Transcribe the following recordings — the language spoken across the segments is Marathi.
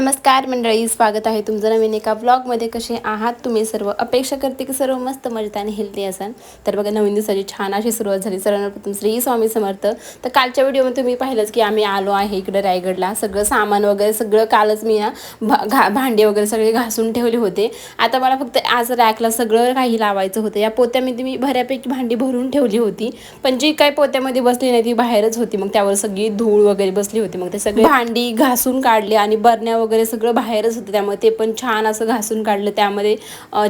नमस्कार मंडळी, स्वागत आहे तुमचं नवीन एका व्लॉगमध्ये. कसे आहात तुम्ही सर्व? अपेक्षा करते की सर्व मस्त मजेत आणि हेल्दी असाल. तर बघा, नवीन दिवसाची छान अशी सुरुवात झाली. सर्वांना प्रथम श्री स्वामी समर्थ. तर कालच्या व्हिडिओमध्ये तुम्ही पाहिलंच की आम्ही आलो आहे इकडे रायगडला. सगळं सामान वगैरे सगळं कालच मी भांडे वगैरे सगळे घासून ठेवले होते. आता मला फक्त आज रॅकला सगळं काही लावायचं होतं. या पोत्यामध्ये मी बऱ्यापैकी भांडी भरून ठेवली होती, पण जी काही पोत्यामध्ये बसली नाही ती बाहेरच होती. मग त्यावर सगळी धूळ वगैरे बसली होती. मग ते सगळे भांडी घासून काढले आणि बरण्या वगैरे सगळं बाहेरच होतं, त्यामुळे ते पण छान असं घासून काढलं. त्यामध्ये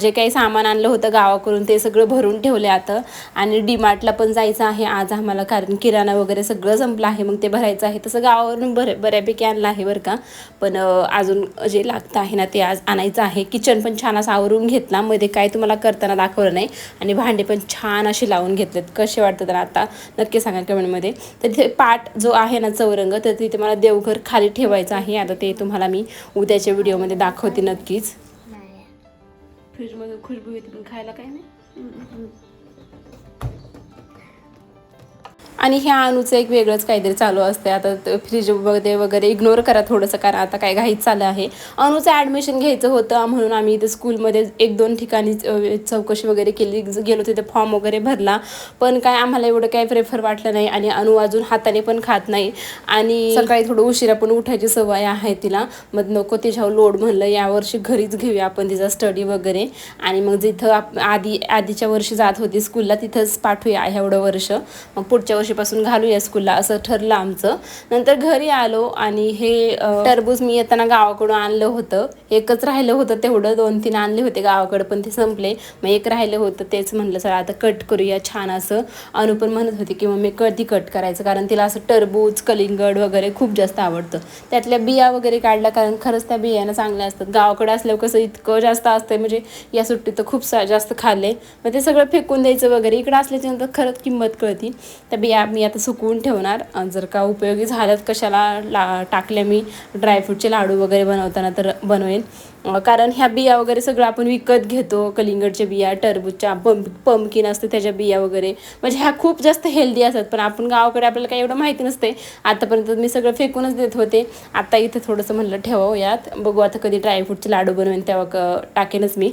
जे काही सामान आणलं होतं गावाकडून ते सगळं भरून ठेवले आता. आणि डीमार्टला पण जायचं आहे आज आम्हाला, कारण किराणा वगैरे सगळं संपलं आहे. मग ते भरायचं आहे. तसं गावावरून बऱ्यापैकी आणलं आहे बरं का, पण अजून जे लागतं आहे ना ते आज आणायचं आहे. किचन पण छान असं आवरून घेतला, मध्ये काय तुम्हाला करताना दाखवलं नाही. आणि भांडे पण छान असे लावून घेतलेत. कसे वाटतं तर आता नक्की सांगा कमेंटमध्ये. तर तिथे पाट जो आहे ना चौरंग, तर तिथे मला देवघर खाली ठेवायचं आहे. आता ते तुम्हाला मी उद्याच्या व्हिडिओमध्ये दाखवते नक्कीच. फ्रीजमध्ये खुशबू येते पण खायला काही नाही. आणि ह्या अणूचं एक वेगळंच काहीतरी चालू असते. आता फ्रीजमध्ये वगैरे इग्नोर करा थोडंसं, कारण आता काय घाईच चाललं आहे. अणूचं ॲडमिशन घ्यायचं होतं म्हणून आम्ही इथे स्कूलमध्ये 1-2 ठिकाणी चौकशी वगैरे केली, गेलो तिथे फॉर्म वगैरे भरला. पण काय आम्हाला एवढं काही प्रेफर वाटलं नाही. आणि अणू अजून हाताने पण खात नाही आणि सकाळी थोडं उशिरा पण उठायची सवय आहे तिला. मग नको तिच्यावर लोड, म्हणलं यावर्षी घरीच घेऊया आपण तिचा स्टडी वगैरे. आणि मग जिथं आधीच्या वर्षी जात होती स्कूलला तिथंच पाठवूया एवढं वर्ष, मग पुढच्या वर्षीपासून घालूया स्कूलला असं ठरलं आमचं. नंतर घरी आलो आणि हे टरबूज मी येताना गावाकडून आणलं होतं. एकच राहिलं होतं, तेवढं 2-3 आणले होते गावाकडं, पण ते संपले. मग एक राहिलं होतं, तेच म्हणलं चला आता कट करूया छान असं. अनु पण म्हणत होती की मम्मी कधी कट करायचं, कारण तिला असं टरबूज कलिंगड वगैरे खूप जास्त आवडतं. त्यातल्या बिया वगैरे काढल्या, कारण खरंच त्या बियाणं चांगल्या असतात. गावाकडे असल्यावर कसं इतकं जास्त असतं, म्हणजे या सुट्टीत तर खूप जास्त खाल्ले. मग ते सगळं फेकून द्यायचं वगैरे. इकडं असल्याच्यानंतर खरंच किंमत कळती. त्या बिया मी आता सुकवून ठेवणार, जर का उपयोगी झाल्यात कशाला टाकल्या मी ड्रायफ्रूटचे लाडू वगैरे बनवताना तर बनवेल. कारण ह्या बिया वगैरे सगळं आपण विकत घेतो. कलिंगडच्या बिया, टरबूजच्या, पंपकिन असते त्याच्या बिया वगैरे, म्हणजे ह्या खूप जास्त हेल्दी असतात. पण आपण गावाकडे आपल्याला काही एवढं माहिती नसते. आतापर्यंत मी सगळं फेकूनच देत होते. आता इथं थोडंसं म्हणलं ठेवावं यात, बघू आता कधी ड्रायफ्रूटचे लाडू बनवेन तेव्हा टाकेनच मी.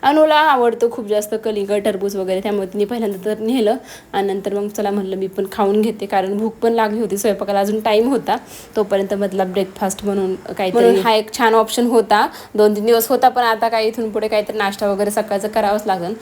अनुला आवडतो खूप जास्त कलिंगड टरबूज वगैरे, त्यामुळे तिने पहिल्यांदा तर नेलं. आणि नंतर मग चला म्हणलं मी पण खाऊन घेते, कारण भूक पण लागली होती. स्वयंपाकाला अजून टाईम होता, तोपर्यंत मधला ब्रेकफास्ट म्हणून काहीतरी हा एक छान ऑप्शन होता. 2-3 दिवस होता, पण आता काय इथून पुढे काहीतरी नाश्ता वगैरे सकाळचं करावंच लागेल.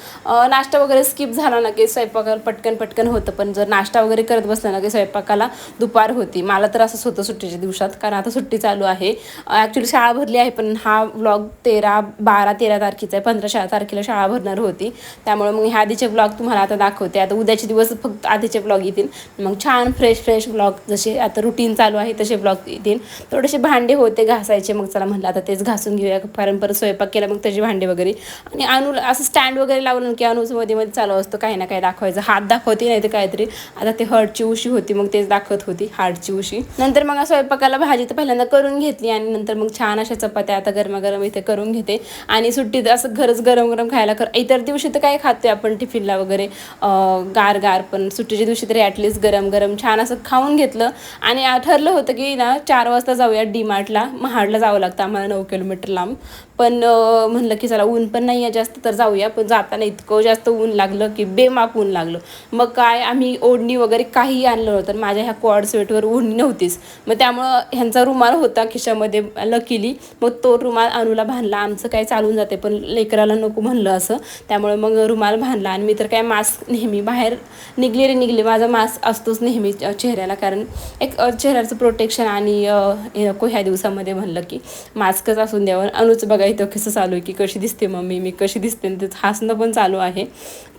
नाश्ता वगैरे स्किप झाला ना की स्वयंपाकाला पटकन होतं, पण जर नाश्ता वगैरे करत बसलं ना की स्वयंपाकाला दुपार होती. मला तर असंच होतं सुट्टीच्या दिवसात, कारण आता सुट्टी चालू आहे. ॲक्च्युली शाळा भरली आहे, पण हा व्लॉग 12-13 तारखेचा आहे. 15 तारखेला शाळा भरणार होती, त्यामुळे मग ह्या आधीचे ब्लॉग तुम्हाला आता दाखवते. आता उद्याचे दिवस फक्त आधीचे ब्लॉग येतील, मग छान फ्रेश ब्लॉग जसे आता रुटीन चालू आहे तसे ब्लॉग येतील. थोडेसे भांडे होते घासायचे, मग चला म्हणलं आता तेच घासून घेऊया, कारण परत स्वयंपाक केला मग त्याचे भांडे वगैरे. आणि अनु असं स्टँड वगैरे लावलं की अनुचं मध्ये चालू असतं काही ना काही दाखवायचं. हात दाखवते नाही तर काहीतरी. आता ते हर्टची उशी होती, मग तेच दाखवत होती हार्टची उशी. नंतर मग स्वयंपाकाला भाजी तर पहिल्यांदा करून घेतली, आणि नंतर मग छान अशा चपात्या आता गरमागरम इथे करून घेते. आणि सुट्टीत असं घरच गरम खायला इतर दिवशी तर काय खातोय आपण टिफिनला वगैरे गार, पण सुट्टीच्या दिवशी तरी ॲटलिस्ट गरम छान असं खाऊन घेतलं. आणि ठरलं होतं की ना 4 वाजता जाऊया डीमार्टला. महाडला जावं लागतं आम्हाला 9 किलोमीटर लांब. पण म्हणलं की चला ऊन पण नाही आहे जास्त तर जाऊया. पण जाताना इतकं जास्त ऊन लागलं की बेमाप ऊन लागलं. मग काय आम्ही ओढणी वगैरे काही आणलं नव्हतं. माझ्या ह्या क्वाड स्वेटवर ओढणी नव्हतीच, मग त्यामुळं ह्यांचा रुमाल होता खिशामध्ये लकीली, मग तो रुमाल अनुला बांधला. आमचं काय चालून जाते, पण लेकराला नको म्हणलं असं, त्यामुळे मग रुमाल बांधला. आणि मी तर काय मास्क नेहमी बाहेर निघले माझा मास्क असतोच नेहमी चेहऱ्याला, कारण एक चेहऱ्याचं प्रोटेक्शन. आणि नको ह्या दिवसामध्ये म्हणलं की मास्कच असून द्यावं. अनुचं बघा इथं कसं चालू आहे की कशी दिसते मम्मी, मी कशी दिसते, ते हसणं पण चालू आहे.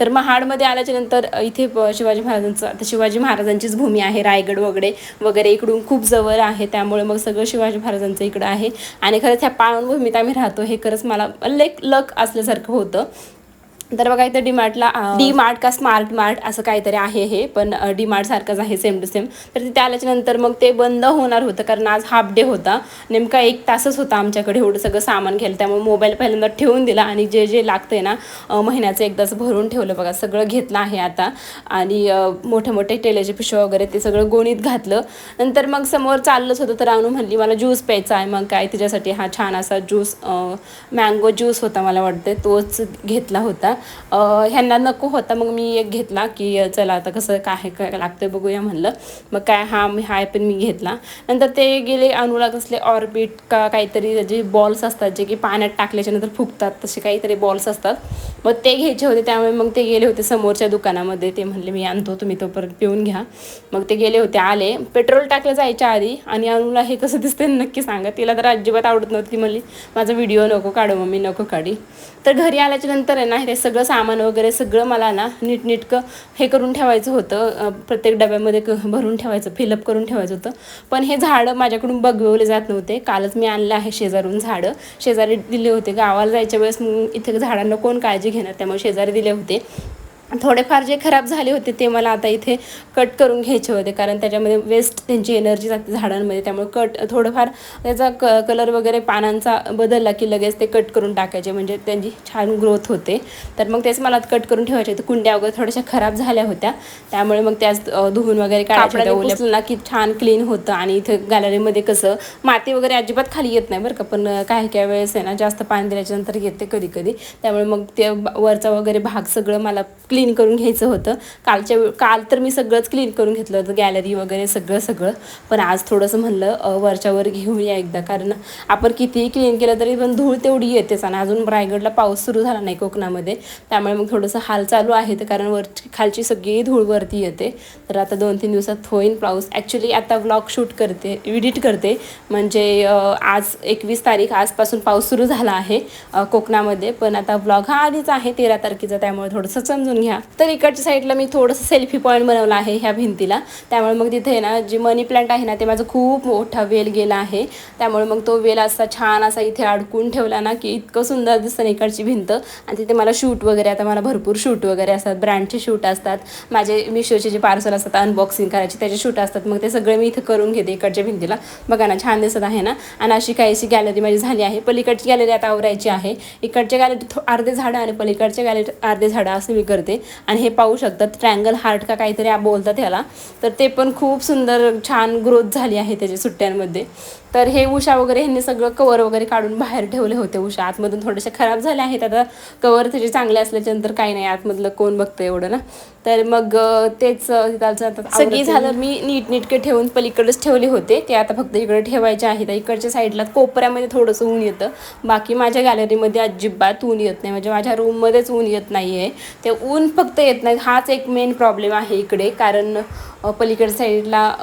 तर महाडमध्ये आल्याच्या नंतर इथे शिवाजी महाराजांचीच भूमी आहे. रायगड वगैरे इकडून खूप जवळ आहे, त्यामुळे मग सगळं शिवाजी महाराजांचं इकडं आहे. आणि खरंच ह्या पावनभूमीत आम्ही राहतो हे खरंच मला लक असल्यासारखं होतं. तर बघा इथं डीमार्टला डीमार्ट का स्मार्ट मार्ट असं काहीतरी आहे हे, पण डीमार्ट सारखंच आहे सेम टू सेम. तर तिथे आल्याच्या नंतर मग ते बंद होणार होतं कारण आज हाफ डे होता, नेमका 1 तासच होता आमच्याकडे एवढं सगळं सामान घ्यायला. त्यामुळे मोबाईल पहिल्यांदा ठेवून दिला आणि जे जे लागतंय ना महिन्याचं एकदाच भरून ठेवलं. बघा सगळं घेतलं आहे आता आणि मोठे मोठे तेलाचे पिशव्या वगैरे ते सगळं गोणीत घातलं. नंतर मग समोर चाललंच होतं तर अनु म्हणली मला ज्यूस प्यायचा आहे. मग काय तिच्यासाठी हा छान असा ज्यूस मँगो ज्यूस होता मला वाटते, तोच घेतला होता. ह्यांना नको होता मग मी एक घेतला की चला आता कसं काय लागतं बघूया म्हणलं. मग काय हा पण मी घेतला. नंतर ते गेले अनुला कसले ऑर्बिट का काहीतरी जे बॉल्स असतात जे की पाण्यात टाकल्याच्या नंतर फुगतात तसे काहीतरी बॉल्स असतात, मग ते घ्यायचे होते. त्यामुळे मग ते गेले होते समोरच्या दुकानामध्ये. ते म्हणले मी आणतो तुम्ही तोपर्यंत पिऊन घ्या. मग ते गेले होते, आले पेट्रोल टाकलं जायच्या आधी. आणि अनुला हे कसं दिसते नक्की सांगा, तिला तर अजिबात आवडत नव्हती. ती म्हणली माझा व्हिडिओ नको काढू मम्मी, नको काढी. तर घरी आल्याच्या नंतर आहे ना हे सगळं सामान वगैरे सगळं मला ना नीटनेटकं हे करून ठेवायचं होतं, प्रत्येक डब्यामध्ये भरून ठेवायचं, फिलअप करून ठेवायचं होतं. पण हे झाडं माझ्याकडून बघवले जात नव्हते. कालच मी आणलं आहे शेजारून झाडं, शेजारी दिले होते. गावाला जायच्या वेळेस मग इथे झाडांना कोण काळजी घेणार, त्यामुळे शेजारी दिले होते. थोडेफार जे खराब झाले होते ते मला आता इथे कट करून घ्यायचे होते, कारण त्याच्यामध्ये वेस्ट त्यांची एनर्जी जाते झाडांमध्ये. त्यामुळे थोडंफार त्याचा कलर वगैरे पानांचा बदलला की लगेच ते कट करून टाकायचे, म्हणजे त्यांची छान ग्रोथ होते. तर मग तेच मला कट करून ठेवायचे होते. कुंड्या वगैरे थोड्याशा खराब झाल्या होत्या, त्यामुळे मग त्याच धुवून वगैरे काढायच्या होत्या ना की छान क्लीन होतं. आणि इथं गॅलरीमध्ये कसं माती वगैरे अजिबात खाली येत नाही बरं का, पण काही वेळेस आहे ना जास्त पाणी दिल्याच्यानंतर येते कधी कधी. त्यामुळे मग ते वरचा वगैरे भाग सगळं मला क्लीन करून घ्यायचं होतं. काल तर मी सगळंच क्लीन करून घेतलं होतं, गॅलरी वगैरे सगळं. पण आज थोडंसं म्हणलं वरच्यावर घेऊया एकदा, कारण आपण कितीही क्लीन केलं तरी पण धूळ तेवढी येतेच. आणि अजून रायगडला पाऊस सुरू झाला नाही कोकणामध्ये, त्यामुळे मग थोडंसं हाल चालू आहे. कारण खालची सगळी धूळ वरती येते. तर आता 2-3 दिवसात होईल पाऊस. ॲक्च्युली आता व्लॉग शूट करते, एडिट करते, म्हणजे आज 21 तारीख, आजपासून पाऊस सुरू झाला आहे कोकणामध्ये. पण आता व्लॉग हा आधीच आहे 13 तारखेचा, त्यामुळे थोडंसं समजून घ्या. तर इकडच्या साईडला मी थोडंसं सेल्फी पॉईंट बनवला आहे ह्या भिंतीला. त्यामुळे मग तिथे ना जी मनी प्लांट आहे ना ते माझं खूप मोठा वेल गेला आहे. त्यामुळे मग तो वेल असा छान असा इथे अडकून ठेवला ना की इतकं सुंदर दिसतं ना इकडची भिंत. आणि तिथे मला शूट वगैरे, आता मला भरपूर शूट वगैरे असतात, ब्रँडचे शूट असतात, माझे मिशोचे जे पार्सल असतात अनबॉक्सिंग करायचे त्याचे शूट असतात. मग ते सगळे मी इथे करून घेते इकडच्या भिंतीला. बघा ना छान दिसत आहे ना. आणि अशी काहीशी गॅलरी माझी झाली आहे. पलीकडची गॅलरी आता आवरायची आहे. इकडच्या गॅलरीत अर्धे झाडं आणि पलीकडच्या गॅलरीत अर्धे झाडं असं मी करते. आणि हे पाहू शकतात ट्रँगल हार्ट का काहीतरी बोलतात ह्याला, तर ते पण खूप सुंदर छान ग्रोथ झाली आहे त्याच्या सुट्ट्यांमध्ये. तर हे उषा वगैरे ह्यांनी सगळं कवर वगैरे काढून बाहेर ठेवले होते. उषा आतमधून थोडेसे खराब झाले आहेत, आता कवर त्याचे चांगले असल्याच्यानंतर काही नाही, आतमधलं कोण बघतं एवढं ना. तर मग तेच सगळी झालं मी नीटनेटके ठेवून पलीकडेच ठेवले होते. ते आता फक्त इकडे ठेवायचे आहेत. इकडच्या साईडला कोपऱ्यामध्ये थोडंसं ऊन येतं, बाकी माझ्या गॅलरीमध्ये अजिबात ऊन येत नाही, म्हणजे माझ्या रूममध्येच ऊन येत नाही आहे. ते ऊन फक्त येत नाही, हाच एक मेन प्रॉब्लेम आहे इकडे. कारण पलीकडच्या साईडला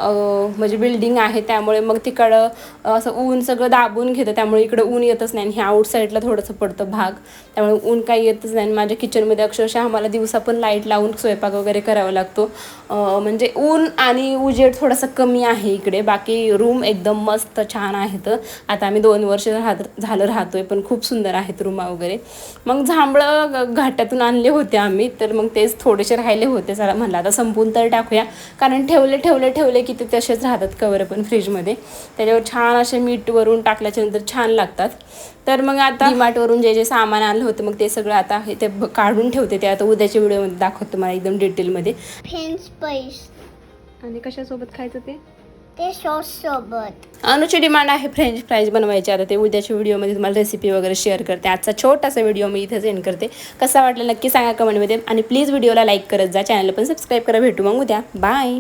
म्हणजे बिल्डिंग आहे, त्यामुळे मग तिकडं असं ऊन सगळं दाबून घेतं, त्यामुळे इकडं ऊन येतच नाही. आणि ह्या आउट साईडला थोडंसं पडतं भाग, त्यामुळे ऊन काही येतच नाही. माझ्या किचनमध्ये अक्षरशः आम्हाला दिवसा पण लाईट लावून स्वयंपाक वगैरे करावा लागतो. म्हणजे ऊन आणि उजेड थोडासा कमी आहे इकडे. बाकी रूम एकदम मस्त छान आहेत. आता आम्ही 2 वर्ष झालं राहतोय, पण खूप सुंदर आहेत रूमा वगैरे. मग जांभळं घाटातून आणले होते आम्ही, तर मग तेच थोडेसे राहिले होते. चला म्हणलं आता संपून तर टाकूया, कारण ठेवले की ते तसेच राहतात कवर पण फ्रीजमध्ये. त्याच्यावर छान असे मीठ वरून टाकल्याच्यानंतर छान लागतात. तर मग आता डीमार्टवरून जे जे सामान आणलं होतं मग ते सगळं आता ते काढून ठेवते. ते आता उद्याच्या व्हिडिओमध्ये दाखवतो मला एकदम डिटेलमध्ये. आणि कशासोबत खायचं ते सॉस सोबत. अनुची डिमांड आहे फ्रेंच फ्राईज बनवायचे. आता ते उद्याच्या व्हिडिओमध्ये तुम्हाला रेसिपी वगैरे शेअर करते. आजचा छोटासा व्हिडिओ मी इथेच एंड करते. कसा वाटला नक्की सांगा कमेंटमध्ये. आणि प्लीज व्हिडिओला लाईक करत जा, चॅनलला पण सबस्क्राईब करा. भेटू मग उद्या. बाय.